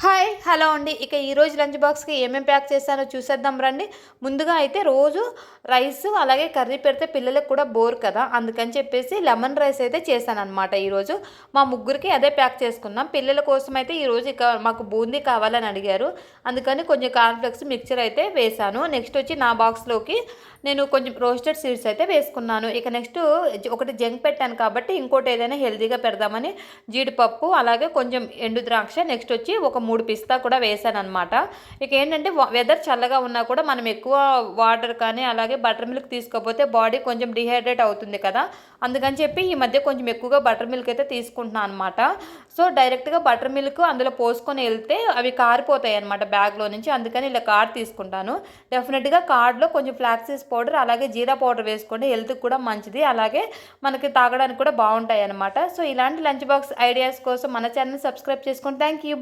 Hi hello అండి. ఇక ఈరోజు లంచ్ బాక్స్కి ఏమేమి ప్యాక్ చేశానో చూసేద్దాం రండి. ముందుగా అయితే రోజు రైస్ అలాగే కర్రీ పెడితే పిల్లలకు కూడా బోర్ కదా, అందుకని చెప్పేసి లెమన్ రైస్ అయితే చేశానన్నమాట. ఈరోజు మా ముగ్గురికి అదే ప్యాక్ చేసుకున్నాం. పిల్లల కోసం అయితే ఈరోజు ఇక మాకు బూందీ కావాలని అడిగారు, అందుకని కొంచెం కార్న్ఫ్లెక్స్ మిక్చర్ అయితే వేశాను. నెక్స్ట్ వచ్చి నా బాక్స్లోకి నేను కొంచెం రోస్టెడ్ సీడ్స్ అయితే వేసుకున్నాను. ఇక నెక్స్ట్ ఒకటి జంక్ పెట్టాను కాబట్టి ఇంకోటి ఏదైనా హెల్తీగా పెడదామని జీడిపప్పు అలాగే కొంచెం ఎండు ద్రాక్ష, నెక్స్ట్ వచ్చి ఒక 3 పిస్తా కూడా వేసాననమాట. ఇక ఏంటంటే వెదర్ చల్లగా ఉన్నా కూడా మనం ఎక్కువ వాటర్ కానీ అలాగే బటర్ మిల్క్ తీసుకోకపోతే బాడీ కొంచెం డిహైడ్రేట్ అవుతుంది కదా, అందుకని చెప్పి ఈ మధ్య కొంచెం ఎక్కువగా బటర్ మిల్క్ అయితే తీసుకుంటున్నాను అనమాట. సో డైరెక్ట్గా బటర్ మిల్క్ అందులో పోసుకొని వెళ్తే అవి కారిపోతాయి అనమాట బ్యాగ్లో నుంచి, అందుకని ఇలా కార్డ్ తీసుకుంటాను. డెఫినెట్గా కార్డ్లో కొంచెం ఫ్లాక్సీస్ పౌడర్ అలాగే జీరా పౌడర్ వేసుకోండి, హెల్త్కి కూడా మంచిది, అలాగే మనకి తాగడానికి కూడా బాగుంటాయి అనమాట. సో ఇలాంటి లంచ్ బాక్స్ ఐడియాస్ కోసం మన ఛానల్ సబ్స్క్రైబ్ చేసుకోండి. Thank you.